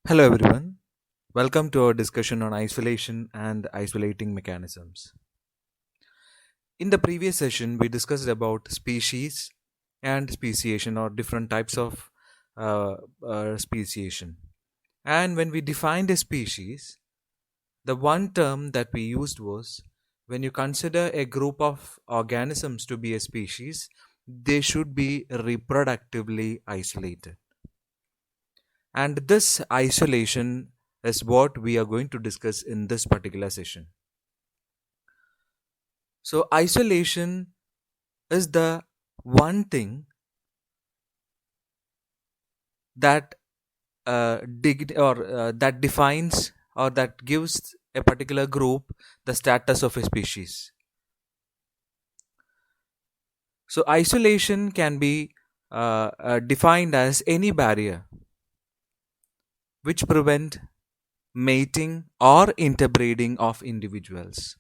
Hello, everyone. Welcome to our discussion on isolation and isolating mechanisms. In the previous session, we discussed about species and speciation or different types of uh, speciation. And when we defined a species, the one term that we used was when you consider a group of organisms to be a species, they should be reproductively isolated. And this isolation is what we are going to discuss in this particular session. So, isolation is the one thing that that defines or that gives a particular group the status of a species. So, isolation can be defined as any barrier which prevent mating or interbreeding of individuals.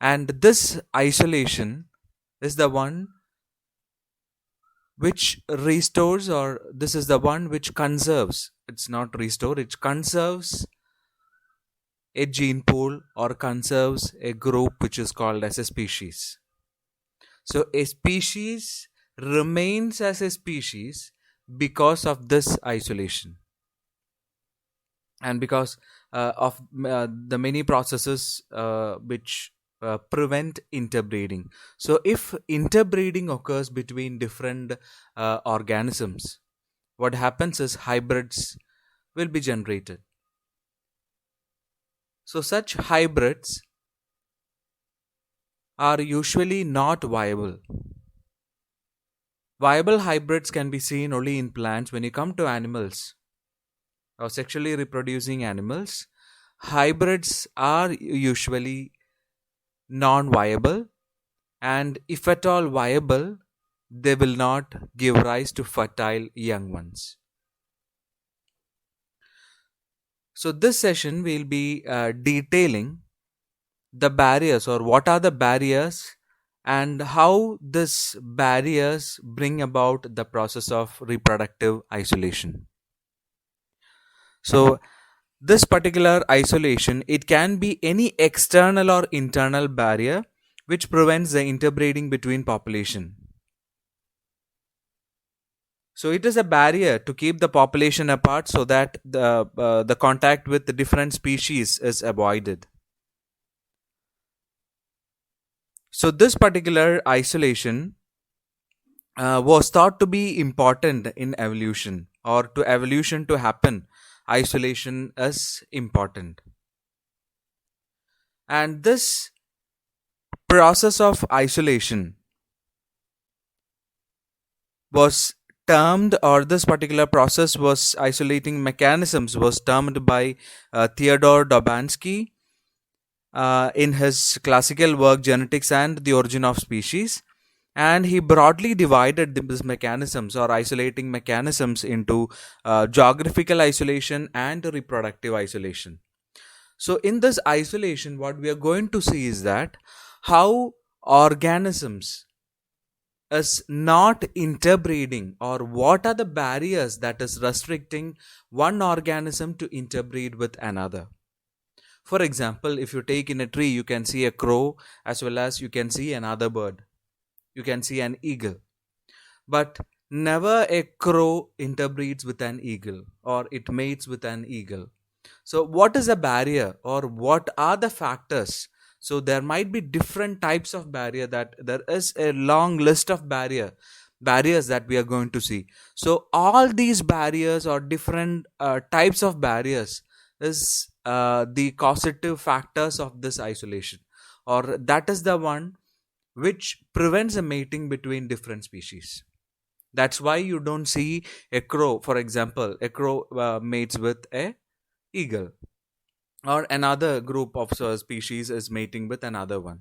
And this isolation is the one which restores, or this is the one which conserves. It's not restore, it conserves a gene pool or conserves a group which is called as a species. So a species remains as a species because of this isolation and because of the many processes which prevent interbreeding. So, if interbreeding occurs between different organisms, what happens is hybrids will be generated. So, such hybrids are usually not viable. Viable hybrids can be seen only in plants. When you come to animals or sexually reproducing animals, hybrids are usually non viable, and if at all viable, they will not give rise to fertile young ones. So, this session will be detailing the barriers, or what are the barriers and how these barriers bring about the process of reproductive isolation. So, this particular isolation, it can be any external or internal barrier which prevents the interbreeding between population. So it is a barrier to keep the population apart so that the contact with the different species is avoided. So this particular isolation was thought to be important in evolution, or to evolution to happen, isolation is important. And this process of isolation was termed, or this particular process was isolating mechanisms was termed by Theodore Dobansky in his classical work Genetics and the Origin of Species. And he broadly divided these mechanisms or isolating mechanisms into geographical isolation and reproductive isolation. So in this isolation, what we are going to see is that how organisms is not interbreeding, or what are the barriers that is restricting one organism to interbreed with another. For example, if you take in a tree, you can see a crow as well as you can see another bird. You can see an eagle. But never a crow interbreeds with an eagle or it mates with an eagle. So, what is a barrier, or what are the factors? So, there might be different types of barrier, that there is a long list of barriers that we are going to see. So, all these barriers or different types of barriers is the causative factors of this isolation, or that is the one which prevents a mating between different species. That's why you don't see a crow, for example, a crow mates with a eagle, or another group of species is mating with another one.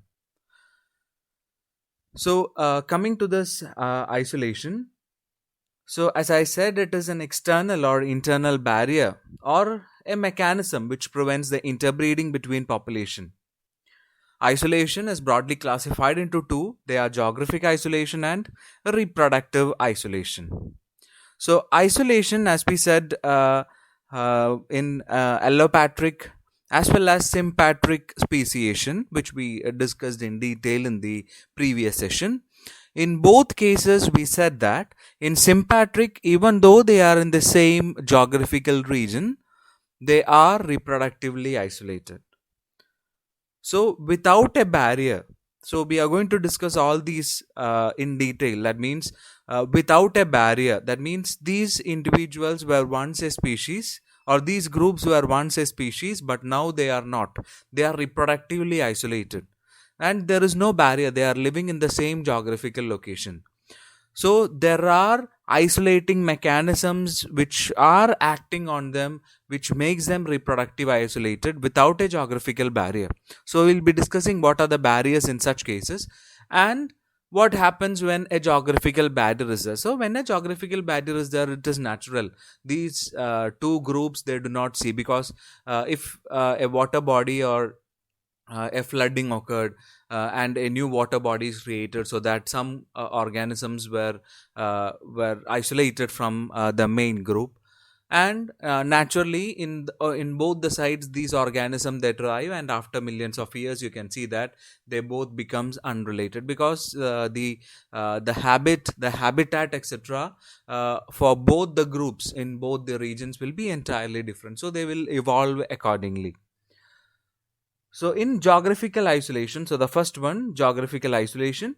So, coming to this isolation, so as I said, it is an external or internal barrier or a mechanism which prevents the interbreeding between population. Isolation is broadly classified into two. They are geographic isolation and reproductive isolation. So isolation, as we said, in allopatric as well as sympatric speciation, which we discussed in detail in the previous session. In both cases, we said that in sympatric, even though they are in the same geographical region, they are reproductively isolated. So, without a barrier, so we are going to discuss all these in detail. That means, without a barrier, that means these individuals were once a species, or these groups were once a species, but now they are not. They are reproductively isolated, and there is no barrier. They are living in the same geographical location. So there are isolating mechanisms which are acting on them, which makes them reproductive isolated without a geographical barrier. So we'll be discussing what are the barriers in such cases, and what happens when a geographical barrier is there. So when a geographical barrier is there, it is natural. These two groups, they do not see, because if a water body or a flooding occurred, and a new water body is created, so that some organisms were isolated from the main group, and naturally in both the sides these organisms they thrive, and after millions of years you can see that they both becomes unrelated, because the habitat, etc., for both the groups in both the regions will be entirely different, so they will evolve accordingly. So in geographical isolation, so the first one, geographical isolation.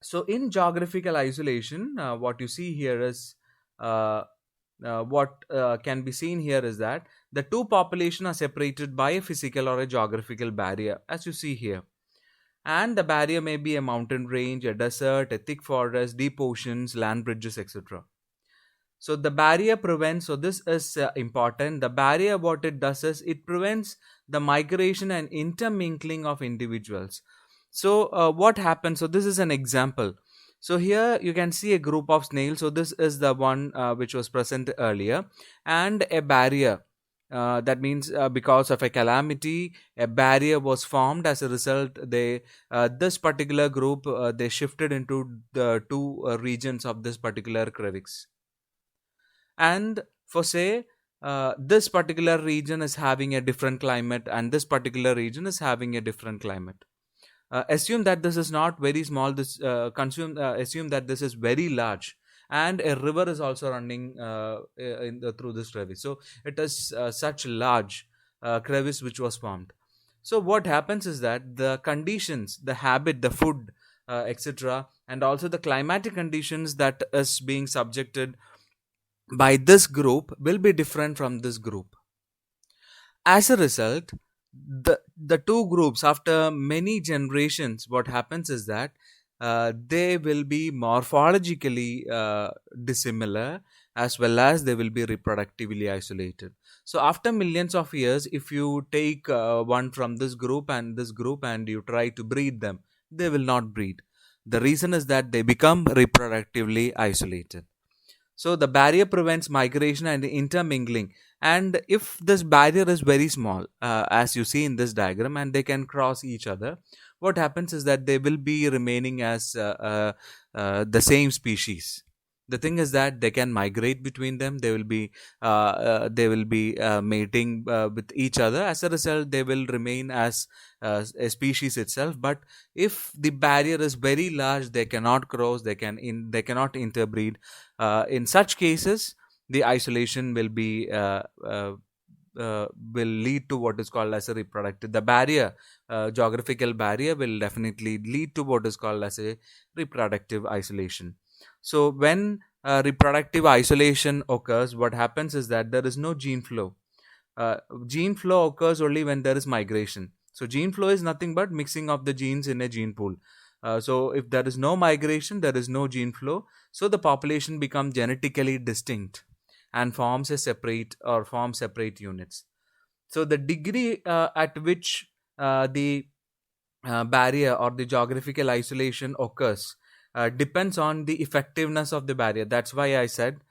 So in geographical isolation, what you see here is what can be seen here is that the two populations are separated by a physical or a geographical barrier, as you see here. And the barrier may be a mountain range, a desert, a thick forest, deep oceans, land bridges, etc. So the barrier prevents, so this is important. The barrier, what it does is it prevents the migration and intermingling of individuals. So what happens? So this is an example. So here you can see a group of snails. So this is the one which was present earlier, and a barrier. That means because of a calamity, a barrier was formed. As a result, they this particular group they shifted into the two regions of this particular crevice. And for say this particular region is having a different climate, and this particular region is having a different climate. Assume that this is not very small, this assume that this is very large, and a river is also running through this crevice, so it is such large crevice which was formed. So what happens is that the conditions, the habit, the food, etc., and also the climatic conditions that is being subjected by this group will be different from this group. As a result, the two groups, after many generations, what happens is that they will be morphologically dissimilar, as well as they will be reproductively isolated. So after millions of years, if you take one from this group and this group and you try to breed them, they will not breed. The reason is that they become reproductively isolated. So the barrier prevents migration and intermingling. And if this barrier is very small, as you see in this diagram, and they can cross each other, what happens is that they will be remaining as the same species. The thing is that they can migrate between them. They will be mating with each other. As a result, they will remain as a species itself. But if the barrier is very large, they cannot cross. They cannot interbreed. In such cases, the isolation will be will lead to what is called as a reproductive. The barrier, geographical barrier, will definitely lead to what is called as a reproductive isolation. So when reproductive isolation occurs, what happens is that there is no gene flow. Gene flow occurs only when there is migration. So gene flow is nothing but mixing of the genes in a gene pool. So if there is no migration, there is no gene flow. So the population becomes genetically distinct and form separate units. So the degree at which the barrier or the geographical isolation occurs depends on the effectiveness of the barrier. That's why I said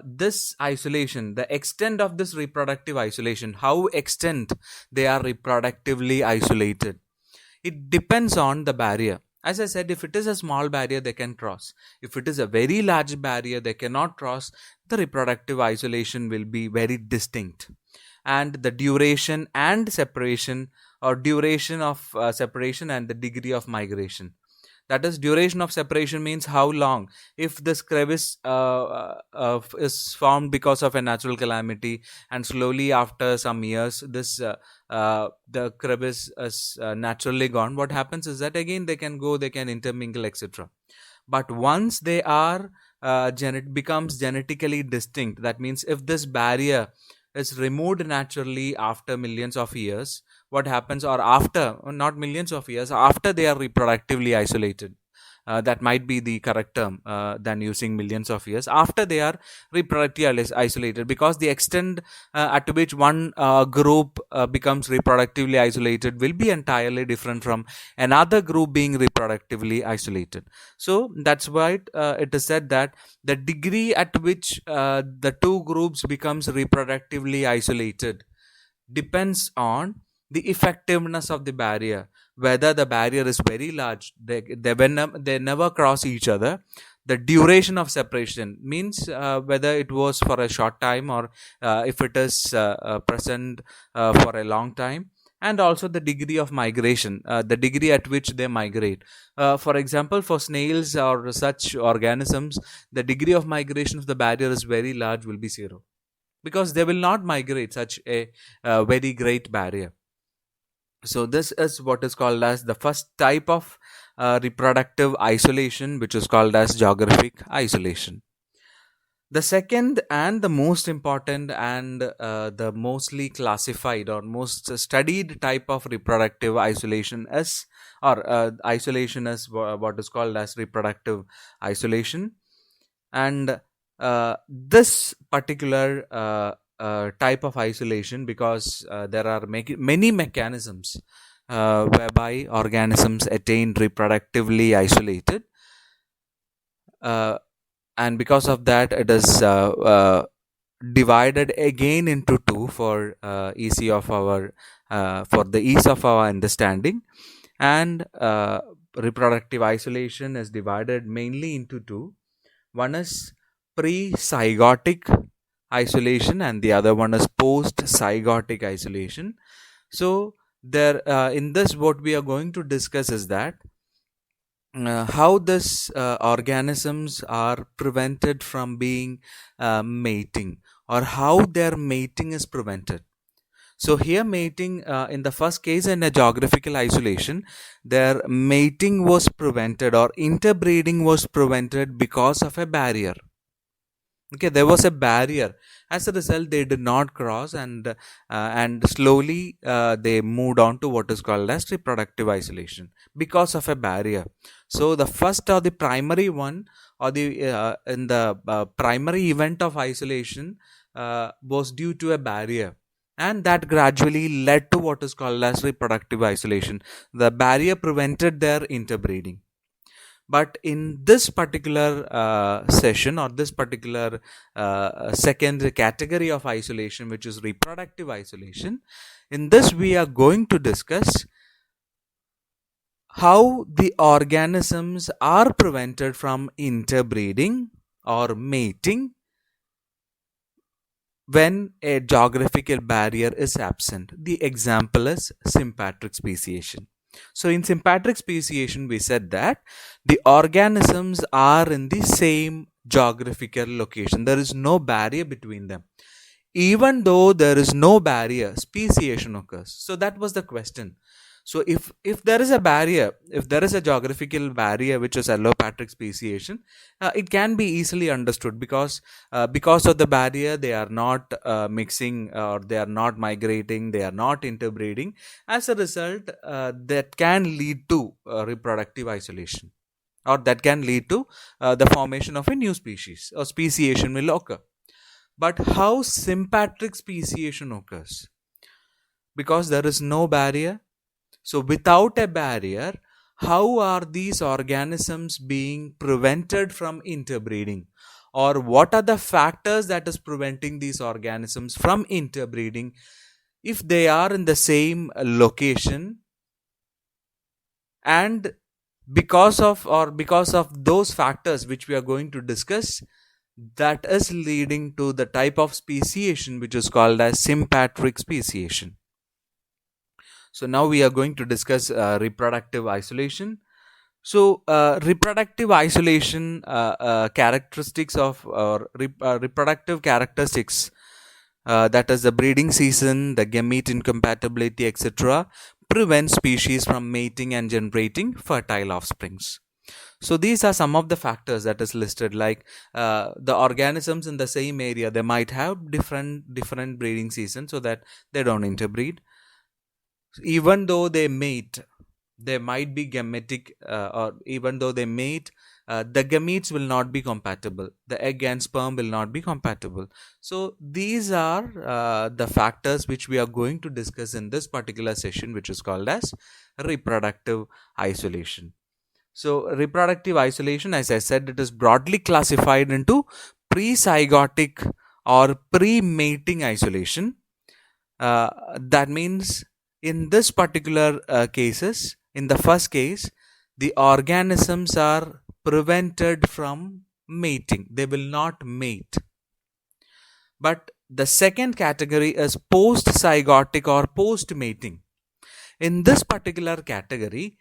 this isolation, the extent of this reproductive isolation, how extent they are reproductively isolated, it depends on the barrier. As I said, if it is a small barrier, they can cross. If it is a very large barrier, they cannot cross. The reproductive isolation will be very distinct. And the duration and separation, or duration of separation and the degree of migration, that is, duration of separation means how long. If this crevice is formed because of a natural calamity, and slowly after some years this the crevice is naturally gone, what happens is that again they can go, they can intermingle, etc. But once they are becomes genetically distinct, that means if this barrier is removed naturally after millions of years, what happens, or after, not millions of years, after they are reproductively isolated, that might be the correct term than using millions of years, after they are reproductively isolated, because the extent at which one group becomes reproductively isolated will be entirely different from another group being reproductively isolated. So that's why it is said that the degree at which the two groups becomes reproductively isolated depends on the effectiveness of the barrier. Whether the barrier is very large, they never cross each other. The duration of separation means whether it was for a short time, or if it is present for a long time. And also the degree of migration, the degree at which they migrate. For example, for snails or such organisms, the degree of migration if the barrier is very large will be zero, because they will not migrate such a very great barrier. So this is what is called as the first type of reproductive isolation, which is called as geographic isolation. The second and the most important and the mostly classified or most studied type of reproductive isolation is, or isolation is what is called as reproductive isolation. And this particular type of isolation, because there are many mechanisms whereby organisms attain reproductively isolated, and because of that it is divided again into two for for the ease of our understanding. And reproductive isolation is divided mainly into two. One is pre-zygotic isolation and the other one is post-zygotic isolation. So there in this, what we are going to discuss is that how this organisms are prevented from being mating, or how their mating is prevented. So here mating, in the first case in a geographical isolation, their mating was prevented or interbreeding was prevented because of a barrier. Okay, there was a barrier. As a result, they did not cross, and slowly they moved on to what is called as reproductive isolation because of a barrier. So the first or the primary one, or the in the primary event of isolation was due to a barrier, and that gradually led to what is called as reproductive isolation. The barrier prevented their interbreeding. But in this particular session, or this particular second category of isolation, which is reproductive isolation, in this we are going to discuss how the organisms are prevented from interbreeding or mating when a geographical barrier is absent. The example is sympatric speciation. So in sympatric speciation, we said that the organisms are in the same geographical location. There is no barrier between them. Even though there is no barrier, speciation occurs. So that was the question. So if there is a barrier, if there is a geographical barrier which is allopatric speciation, it can be easily understood, because of the barrier they are not mixing, or they are not migrating, they are not interbreeding. As a result, that can lead to reproductive isolation, or that can lead to the formation of a new species, or speciation will occur. But how sympatric speciation occurs? Because there is no barrier. So without a barrier, how are these organisms being prevented from interbreeding? Or what are the factors that is preventing these organisms from interbreeding if they are in the same location, and because of those factors which we are going to discuss, that is leading to the type of speciation which is called as sympatric speciation. So now we are going to discuss reproductive isolation. So reproductive isolation characteristics of or reproductive characteristics, that is the breeding season, the gamete incompatibility, etc., prevent species from mating and generating fertile offsprings. So these are some of the factors that is listed, like the organisms in the same area, they might have different breeding season so that they don't interbreed. Even though they mate, they might be gametic, or even though they mate, the gametes will not be compatible, the egg and sperm will not be compatible. So these are the factors which we are going to discuss in this particular session, which is called as reproductive isolation. So reproductive isolation, as I said, it is broadly classified into pre-zygotic or pre-mating isolation. That means in this particular cases, in the first case, the organisms are prevented from mating, they will not mate. But the second category is post zygotic or post mating. In this particular category,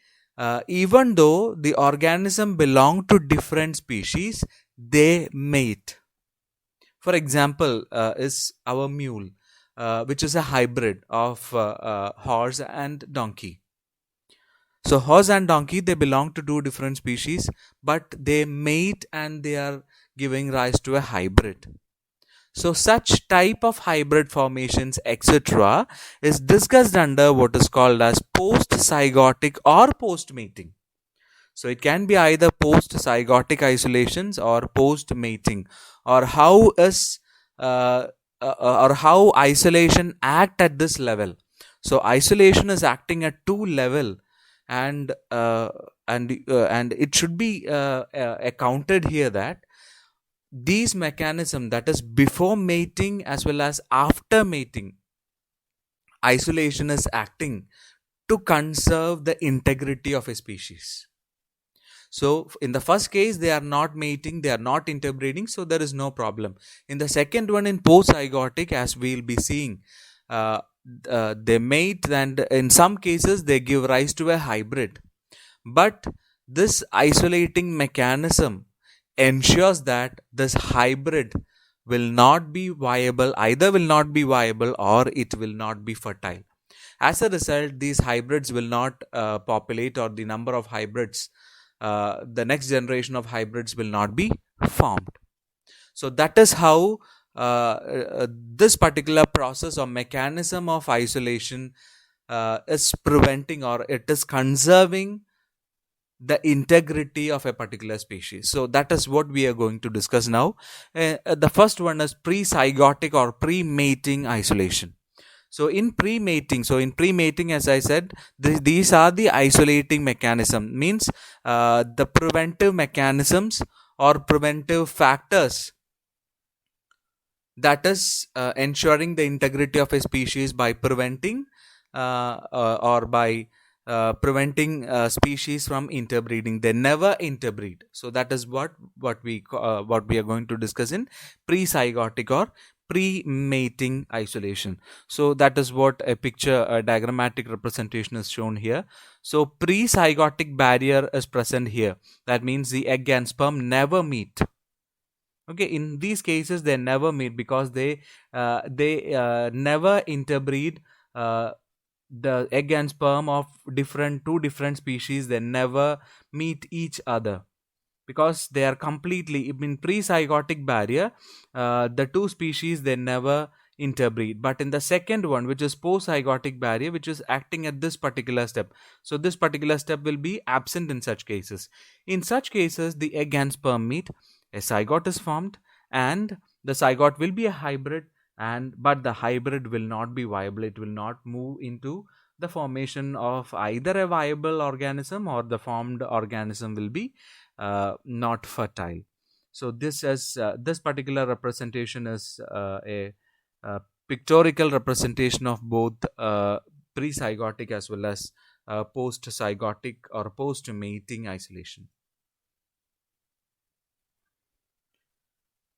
even though the organism belong to different species, they mate. For example, is our mule, which is a hybrid of horse and donkey. So horse and donkey, they belong to two different species, but they mate and they are giving rise to a hybrid. So such type of hybrid formations, etc., is discussed under what is called as post-zygotic or post-mating. So it can be either post-zygotic isolations or post-mating, or how is or how isolation act at this level. So isolation is acting at two level, and it should be accounted here that these mechanism, that is before mating as well as after mating, isolation is acting to conserve the integrity of a species. So in the first case, they are not mating, they are not interbreeding, so there is no problem. In the second one, in post-zygotic, as we'll be seeing, they mate, and in some cases they give rise to a hybrid. But this isolating mechanism ensures that this hybrid will not be viable, either will not be viable or it will not be fertile. As a result, these hybrids will not populate, or the number of hybrids, the next generation of hybrids will not be formed. So that is how this particular process or mechanism of isolation is preventing, or it is conserving the integrity of a particular species. So that is what we are going to discuss now. The first one is pre-zygotic or pre-mating isolation. So in pre-mating, as I said, these are the isolating mechanism, means the preventive mechanisms or preventive factors that is ensuring the integrity of a species by preventing or by preventing species from interbreeding. They never interbreed. So that is what we are going to discuss in pre-zygotic or pre-mating isolation. So that is what a picture, a diagrammatic representation is shown here. So pre-zygotic barrier is present here. That means the egg and sperm never meet. Okay, in these cases they never meet because they never interbreed. The egg and sperm of two different species, they never meet each other because they are completely in pre-zygotic barrier. The two species, they never interbreed. But in the second one, which is post-zygotic barrier, which is acting at this particular step, so this particular step will be absent in such cases. In such cases, the egg and sperm meet, a zygote is formed, and the zygote will be a hybrid, but the hybrid will not be viable. It will not move into the formation of either a viable organism, or the formed organism will be not fertile. So this particular representation is a pictorial representation of both pre-zygotic as well as post-zygotic or post-mating isolation.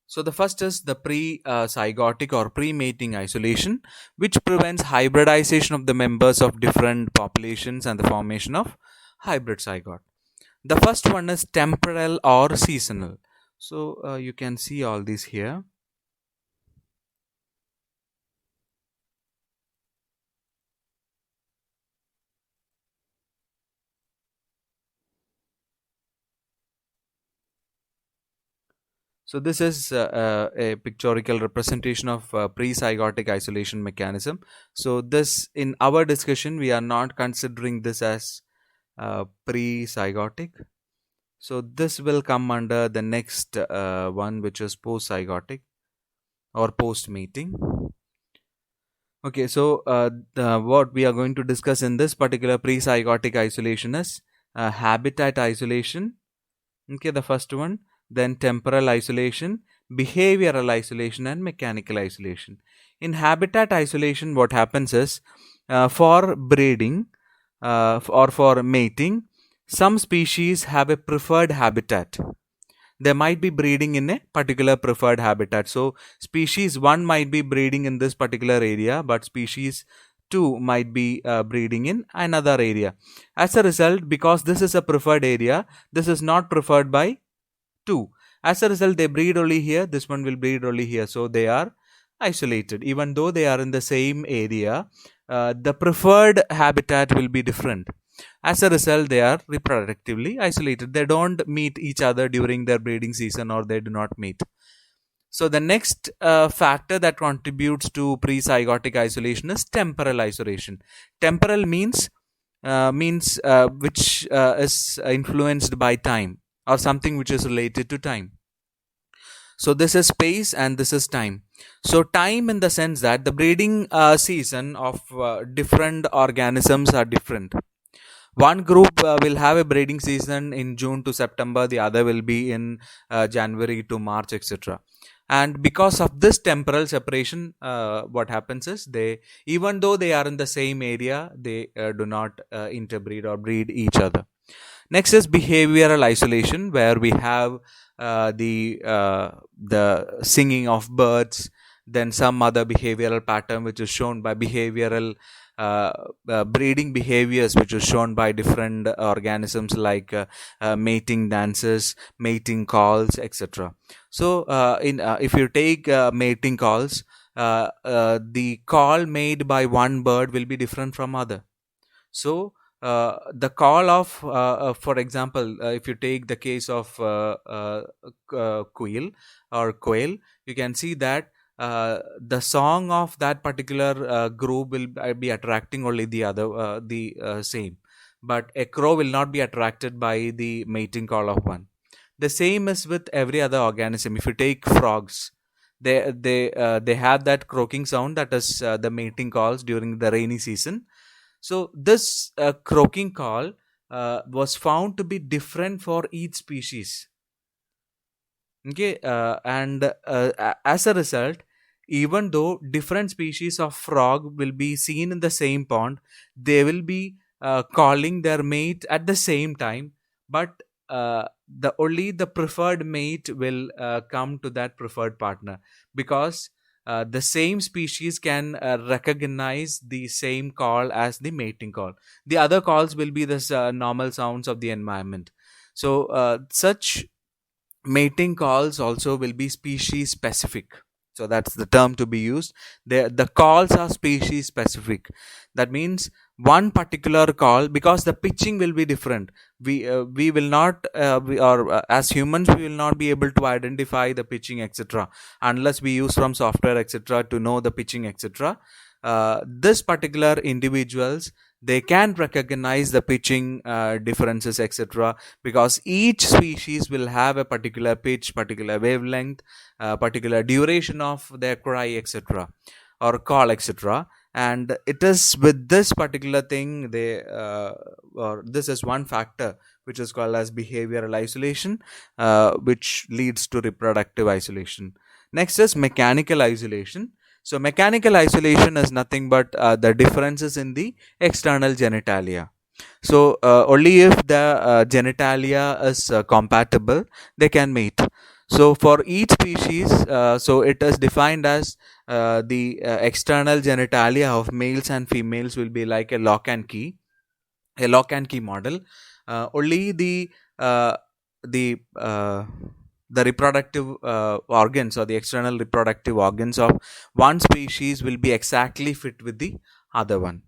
So the first is the pre-zygotic or pre-mating isolation, which prevents hybridization of the members of different populations and the formation of hybrid zygote. The first one is temporal or seasonal. So you can see all these here. So this is a pictorial representation of pre-zygotic isolation mechanism. So this, in our discussion, we are not considering this as pre-zygotic. So this will come under the next one, which is post-zygotic or post-mating. Okay, so what we are going to discuss in this particular pre-zygotic isolation is habitat isolation. Okay, the first one, then temporal isolation, behavioral isolation, and mechanical isolation. In habitat isolation, what happens is for breeding or for mating, some species have a preferred habitat. They might be breeding in a particular preferred habitat. So, species 1 might be breeding in this particular area, but species 2 might be breeding in another area. As a result, because this is a preferred area, this is not preferred by 2. As a result, they breed only here, this one will breed only here. So, they are isolated. Even though they are in the same area, the preferred habitat will be different. As a result, they are reproductively isolated. They don't meet each other during their breeding season, or they do not meet. So the next factor that contributes to pre-zygotic isolation is temporal isolation. Temporal means which is influenced by time, or something which is related to time. So this is space and this is time. So time, in the sense that the breeding season of different organisms are different. One group will have a breeding season in June to September, the other will be in January to March, etc. And because of this temporal separation, what happens is, they, even though they are in the same area, they do not interbreed or breed each other. Next is behavioral isolation, where we have the singing of birds, then some other behavioral pattern which is shown by behavioral breeding behaviors, which is shown by different organisms, like mating dances, mating calls, etc. So if you take mating calls, the call made by one bird will be different from other. So the call of for example, if you take the case of quail or quail, you can see that the song of that particular group will be attracting only the other same, but a crow will not be attracted by the mating call of one. The same is with every other organism. If you take frogs, they have that croaking sound, that is the mating calls during the rainy season. So this croaking call was found to be different for each species. Okay, and as a result, even though different species of frog will be seen in the same pond, they will be calling their mate at the same time, but only the preferred mate will come to that preferred partner, because the same species can recognize the same call as the mating call. The other calls will be the normal sounds of the environment. So such mating calls also will be species specific. So that's the term to be used. The calls are species specific. That means one particular call, because the pitching will be different, we will not as humans, we will not be able to identify the pitching, etc., unless we use from software, etc., to know the pitching, etc. This particular individuals, they can recognize the pitching differences, etc., because each species will have a particular pitch, particular wavelength, particular duration of their cry, etc., or call, etc. And it is with this particular thing, they or this is one factor which is called as behavioral isolation, which leads to reproductive isolation. Next is mechanical isolation. So mechanical isolation is nothing but the differences in the external genitalia. So only if the genitalia is compatible, they can mate. So for each species, so it is defined as the external genitalia of males and females will be like a lock and key model. Only uh, the uh, the reproductive organs or the external reproductive organs of one species will be exactly fit with the other one,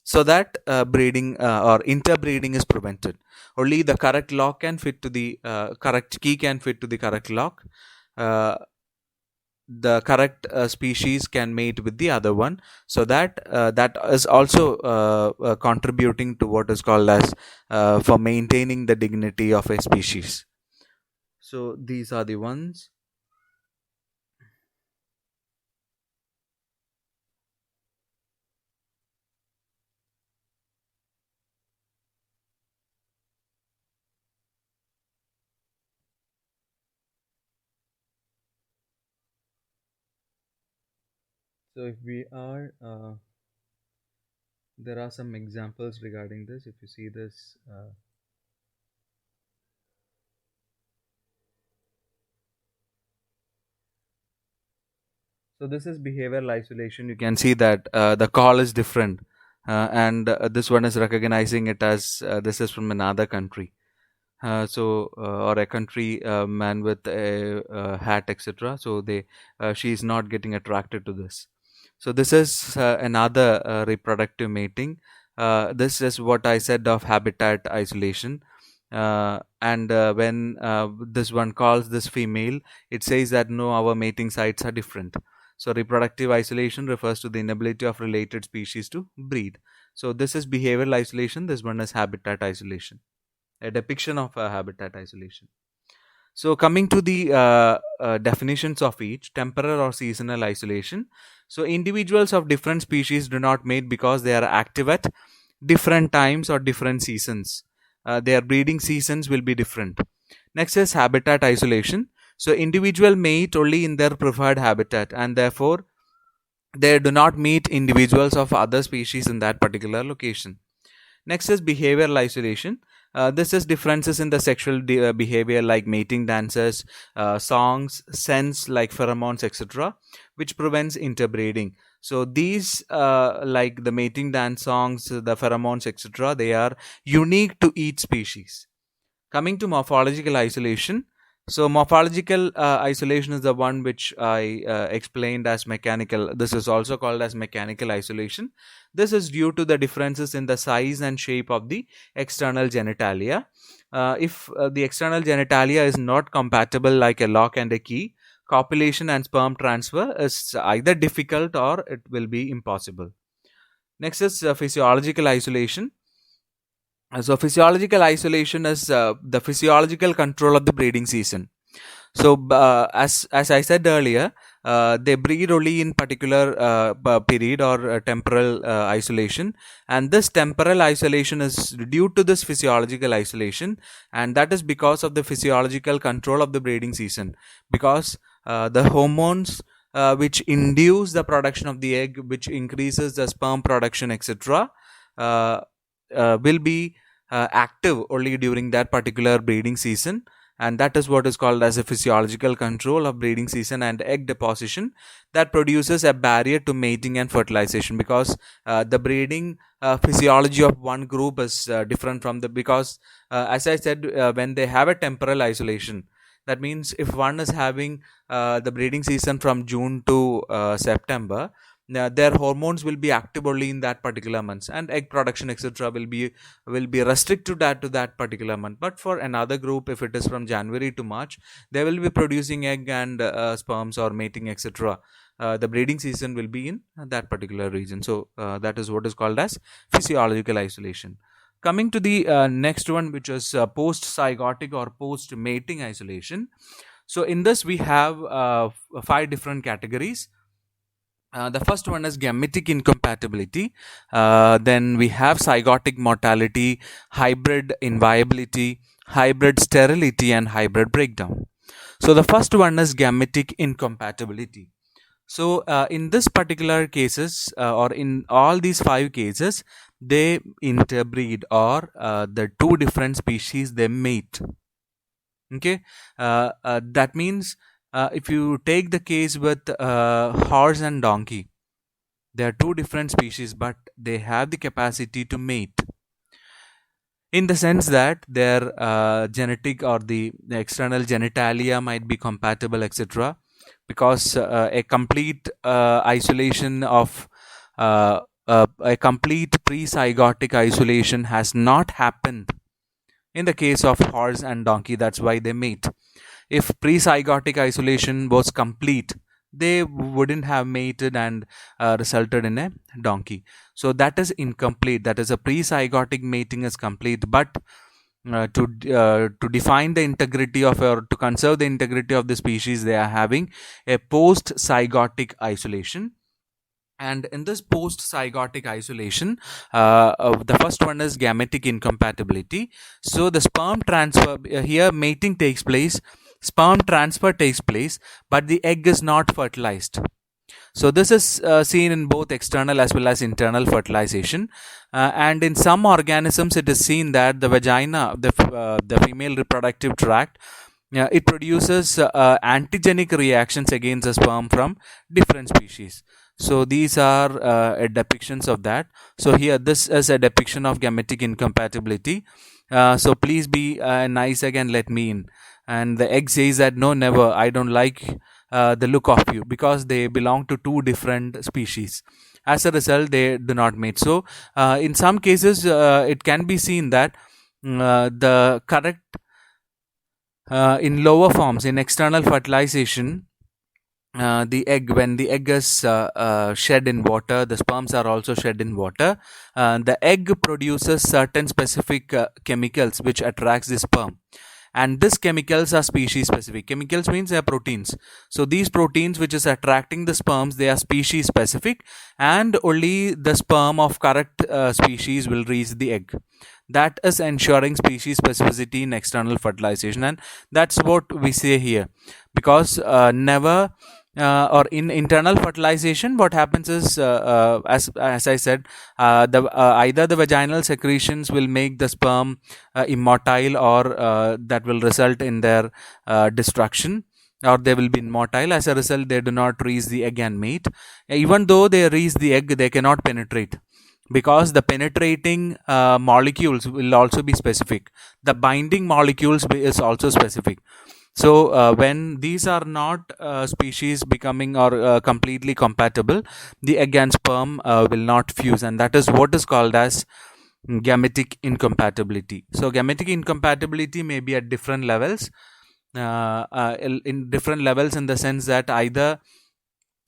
so that breeding or interbreeding is prevented. Only the correct lock can fit to the correct key can fit to the correct lock. The correct species can mate with the other one, so that that is also contributing to what is called as for maintaining the dignity of a species. So these are the ones. So if we are there are some examples regarding this. If you see this, so this is behavioral isolation. You can see that the call is different, and this one is recognizing it as this is from another country. Or a country man with a hat, etc. So she is not getting attracted to this. So this is another reproductive mating. This is what I said of habitat isolation. And when this one calls this female, it says that no, our mating sites are different. So reproductive isolation refers to the inability of related species to breed. So this is behavioral isolation. This one is habitat isolation, a depiction of habitat isolation. So coming to the definitions of each: temporal or seasonal isolation. So individuals of different species do not mate because they are active at different times or different seasons. Their breeding seasons will be different. Next is habitat isolation. So individual mate only in their preferred habitat, and therefore they do not meet individuals of other species in that particular location. Next is behavioral isolation. This is differences in the sexual behavior like mating dances, songs, scents like pheromones, etc., which prevents interbreeding. So these, like the mating dance songs, the pheromones, etc., they are unique to each species. Coming to morphological isolation. So morphological isolation is the one which I explained as mechanical. This is also called as mechanical isolation. This is due to the differences in the size and shape of the external genitalia. If the external genitalia is not compatible like a lock and a key, copulation and sperm transfer is either difficult or it will be impossible. Next is physiological isolation. So physiological isolation is the physiological control of the breeding season. So as I said earlier, they breed only in particular period or temporal isolation, and this temporal isolation is due to this physiological isolation, and that is because of the physiological control of the breeding season. Because the hormones which induce the production of the egg, which increases the sperm production, etc., will be active only during that particular breeding season, and that is what is called as a physiological control of breeding season and egg deposition, that produces a barrier to mating and fertilization. Because the breeding physiology of one group is different from the, because as I said, when they have a temporal isolation, that means if one is having the breeding season from June to September, their hormones will be active only in that particular month, and egg production, etc., will be restricted to that particular month. But for another group, if it is from January to March, they will be producing egg and sperms or mating, etc. The breeding season will be in that particular region. So that is what is called as physiological isolation. Coming to the next one, which is post zygotic or post mating isolation. So in this we have five different categories. The first one is gametic incompatibility. Then we have zygotic mortality, hybrid inviability, hybrid sterility, and hybrid breakdown. So the first one is gametic incompatibility. So in this particular cases, or in all these five cases, they interbreed, or the two different species they mate. Okay, that means if you take the case with horse and donkey, they are two different species, but they have the capacity to mate, in the sense that their genetic or the external genitalia might be compatible, etc. Because a complete isolation of a complete pre-zygotic isolation has not happened in the case of horse and donkey. That's why they mate. If pre-zygotic isolation was complete, they wouldn't have mated and resulted in a donkey. So that is incomplete. That is, a pre-zygotic mating is complete, but to define the integrity of, or to conserve the integrity of the species, they are having a post-zygotic isolation. And in this post-zygotic isolation, the first one is gametic incompatibility. So the sperm transfer, here mating takes place, sperm transfer takes place, but the egg is not fertilized. So this is seen in both external as well as internal fertilization, and in some organisms it is seen that the vagina, the female reproductive tract, it produces antigenic reactions against the sperm from different species. So these are depictions of that. So here this is a depiction of gametic incompatibility. So please be nice again, let me in. And the egg says that no, never, I don't like the look of you, because they belong to two different species. As a result, they do not mate. So in some cases it can be seen that the correct in lower forms, in external fertilization, the egg, when the egg is shed in water, the sperms are also shed in water. The egg produces certain specific chemicals which attracts the sperm, and these chemicals are species specific. Chemicals means they are proteins. So these proteins which is attracting the sperms, they are species specific, and only the sperm of correct species will reach the egg. That is ensuring species specificity in external fertilization, and that's what we say here. Because never or in internal fertilization, what happens is, as I said, either the vaginal secretions will make the sperm immotile, or that will result in their destruction, or they will be immotile. As a result, they do not reach the egg and mate. Even though they reach the egg, they cannot penetrate, because the penetrating molecules will also be specific. The binding molecules is also specific. So when these are not species becoming or completely compatible, the egg and sperm will not fuse, and that is what is called as gametic incompatibility. So gametic incompatibility may be at different levels, in different levels, in the sense that either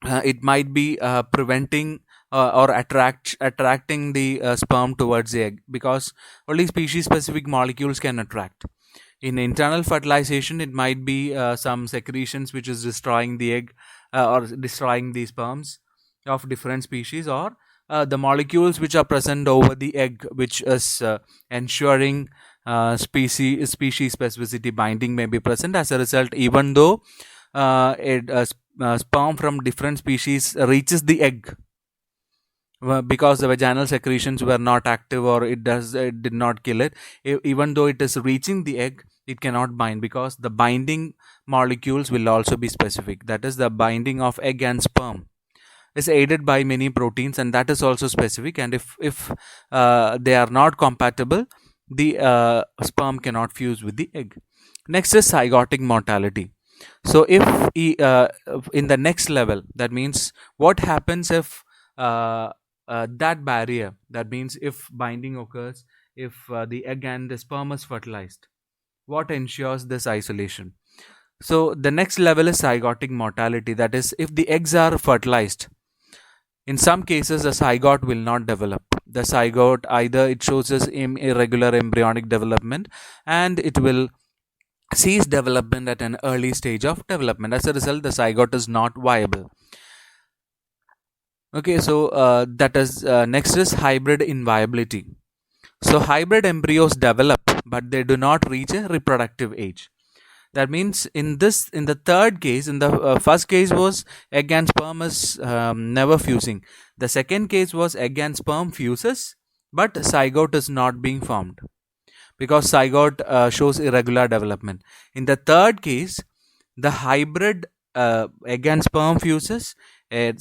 it might be preventing or attracting the sperm towards the egg, because only species specific molecules can attract. In internal fertilization, it might be some secretions which is destroying the egg or destroying the sperms of different species, or the molecules which are present over the egg, which is ensuring species specificity binding may be present. As a result, even though sperm from different species reaches the egg, because the vaginal secretions were not active, or it did not kill it, even though it is reaching the egg, it cannot bind, because the binding molecules will also be specific. That is, the binding of egg and sperm is aided by many proteins, and that is also specific. And if they are not compatible, the sperm cannot fuse with the egg. Next is zygotic mortality. So if in the next level, that means what happens if that barrier, that means if binding occurs, if the egg and the sperm is fertilized, what ensures this isolation? So the next level is zygotic mortality. That is, if the eggs are fertilized, in some cases the zygote will not develop. The zygote, either it shows as irregular embryonic development, and it will cease development at an early stage of development. As a result, the zygote is not viable. Okay, so that is next is hybrid inviability. So hybrid embryos develop, but they do not reach a reproductive age. That means in the third case, in the first case was egg and sperm is never fusing. The second case was egg and sperm fuses, but zygote is not being formed because zygote shows irregular development. In the third case, the hybrid egg and sperm fuses, an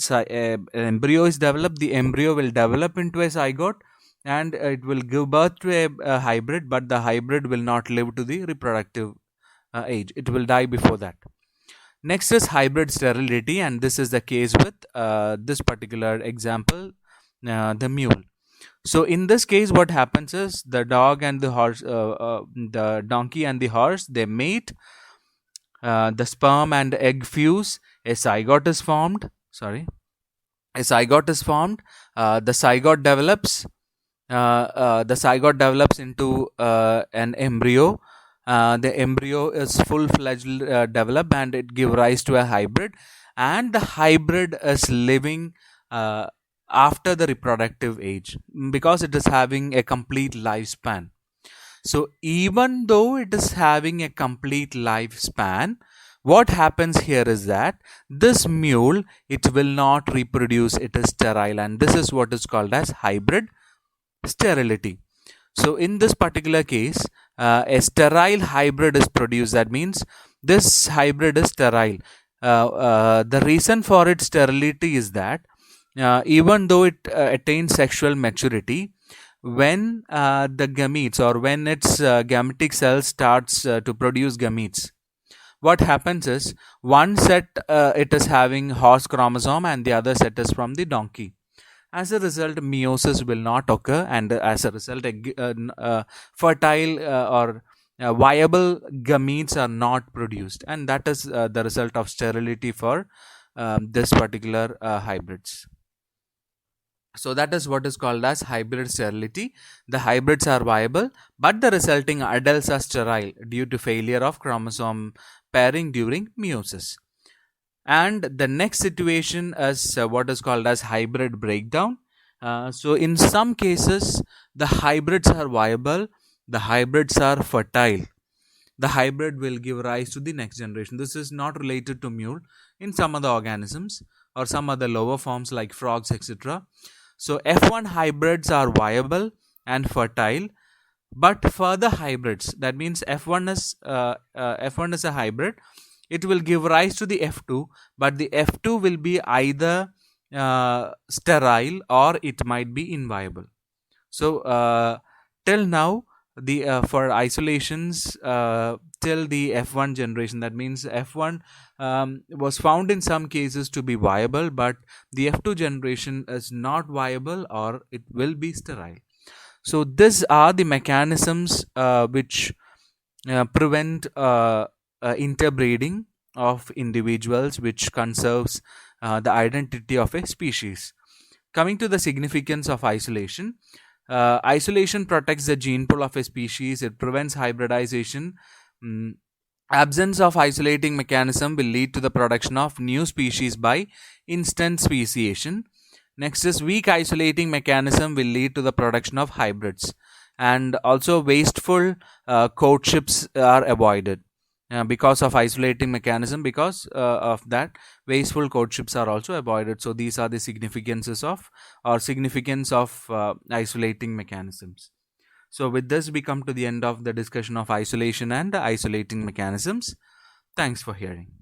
embryo is developed, the embryo will develop into a zygote and it will give birth to a hybrid, but the hybrid will not live to the reproductive age. It will die before that. Next is hybrid sterility, and this is the case with this particular example, the mule. So in this case, what happens is the dog and the horse, the donkey and the horse, they mate. The sperm and egg fuse. A zygote is formed. Sorry, a zygote is formed. The zygote develops. The zygote develops into an embryo. The embryo is full-fledged developed and it give rise to a hybrid, and the hybrid is living after the reproductive age because it is having a complete lifespan. So even though it is having a complete lifespan, what happens here is that this mule, it will not reproduce, it is sterile, and this is what is called as hybrid sterility. So in this particular case, a sterile hybrid is produced. That means this hybrid is sterile. The reason for its sterility is that even though it attains sexual maturity, when the gametes or when its gametic cell starts to produce gametes, what happens is one set it is having horse chromosome and the other set is from the donkey. As a result, meiosis will not occur, and as a result, fertile or viable gametes are not produced, and that is the result of sterility for this particular hybrids. So that is what is called as hybrid sterility. The hybrids are viable, but the resulting adults are sterile due to failure of chromosome pairing during meiosis. And the next situation is what is called as hybrid breakdown. So in some cases, the hybrids are viable, the hybrids are fertile. The hybrid will give rise to the next generation. This is not related to mule. In some other organisms or some other lower forms like frogs, etc. So F1 hybrids are viable and fertile, but for the hybrids, that means F1 is a hybrid. It will give rise to the F2, but the F2 will be either sterile or it might be inviable. So till now, the for isolations till the F1 generation, that means F1 was found in some cases to be viable, but the F2 generation is not viable or it will be sterile. So these are the mechanisms which prevent interbreeding of individuals, which conserves the identity of a species. Coming to the significance of isolation, isolation protects the gene pool of a species, it prevents hybridization. Absence of isolating mechanism will lead to the production of new species by instant speciation. Next is weak isolating mechanism will lead to the production of hybrids, and also wasteful courtships are avoided because of isolating mechanism. Because of that, wasteful courtships are also avoided. So these are the significance of isolating mechanisms. So with this, we come to the end of the discussion of isolation and isolating mechanisms. Thanks for hearing.